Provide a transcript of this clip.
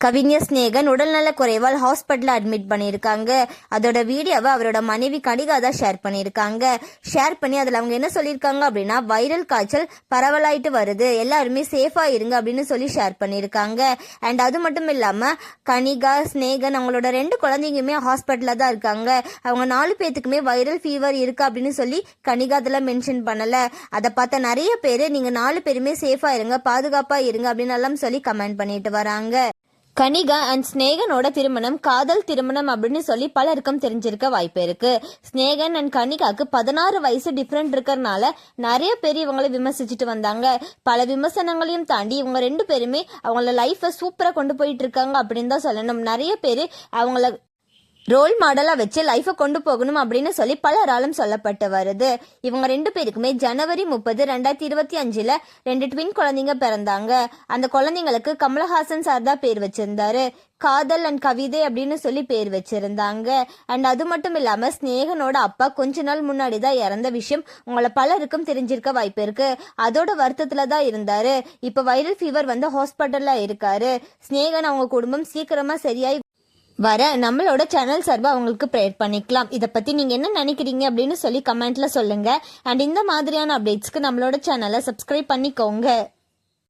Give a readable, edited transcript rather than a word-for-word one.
கவிஞர் ஸ்நேகன் உடல்நல குறைவால் ஹாஸ்பிட்டல் அட்மிட் பண்ணியிருக்காங்க. அதோட வீடியோவை அவரோட மனைவி கனிகா தான் ஷேர் பண்ணியிருக்காங்க. ஷேர் பண்ணி அதில் அவங்க என்ன சொல்லியிருக்காங்க அப்படின்னா, வைரல் காய்ச்சல் பரவலாயிட்டு வருது, எல்லாருமே சேஃபா இருங்க அப்படின்னு சொல்லி ஷேர் பண்ணியிருக்காங்க. அண்ட் அது மட்டும் இல்லாமல் கனிகா ஸ்நேகன் அவங்களோட 2 குழந்தைங்களுமே ஹாஸ்பிட்டலில் தான் இருக்காங்க. அவங்க 4 பேத்துக்குமே வைரல் ஃபீவர் இருக்கு அப்படின்னு சொல்லி கனிகா அதில் மென்ஷன் பண்ணல. அதை பார்த்த நிறைய பேர் நீங்கள் 4 பேருமே சேஃபா இருங்க, பாதுகாப்பா இருங்க அப்படின்னு எல்லாம் சொல்லி கமெண்ட் பண்ணிட்டு வராங்க. கனிகா அண்ட் ஸ்நேகனோட திருமணம் காதல் திருமணம் அப்படின்னு சொல்லி பலருக்கும் தெரிஞ்சிருக்க வாய்ப்பு இருக்கு. ஸ்நேகன் அண்ட் கனிகாக்கு 16 வயசு டிஃப்ரெண்ட் இருக்கிறதுனால நிறைய பேர் இவங்களை விமர்சிச்சுட்டு வந்தாங்க. பல விமர்சனங்களையும் தாண்டி இவங்க 2 பேருமே அவங்கள லைஃபை சூப்பரா கொண்டு போயிட்டு இருக்காங்க அப்படின்னு தான் சொல்லணும். நிறைய பேர் அவங்கள ரோல் மாடலா வச்சு லைஃபை கொண்டு போகணும் அப்படின்னு சொல்லி பலராலும் சொல்லப்பட்டு வருது. இவங்க 2 பேருக்குமே ஜனவரி 30, 2025 2 ட்வின் குழந்தைங்க பிறந்தாங்க. அந்த குழந்தைங்களுக்கு கமலஹாசன் சார் தான் பேர் வச்சிருந்தாரு. காதல் அண்ட் கவிதை அப்படின்னு சொல்லி பேர் வச்சிருந்தாங்க. அண்ட் அது மட்டும் இல்லாம ஸ்நேகனோட அப்பா கொஞ்ச நாள் முன்னாடி தான் இறந்த விஷயம் உங்களை பலருக்கும் தெரிஞ்சிருக்க வாய்ப்பு இருக்கு. அதோட வருத்தத்துல தான் இருந்தாரு. இப்ப வைரல் ஃபீவர் வந்து ஹாஸ்பிட்டல்ல இருக்காரு. ஸ்நேகன் அவங்க குடும்பம் சீக்கிரமா சரியாய் வர நம்மளோட சேனல் சார்பா அவங்களுக்கு ப்ரேயர் பண்ணிக்கலாம். இதை பத்தி நீங்க என்ன நினைக்கிறீங்க அப்படின்னு சொல்லி கமெண்ட்ல சொல்லுங்க. அண்ட் இந்த மாதிரியான அப்டேட்ஸ்க்கு நம்மளோட சேனலை சப்ஸ்கிரைப் பண்ணிக்கோங்க.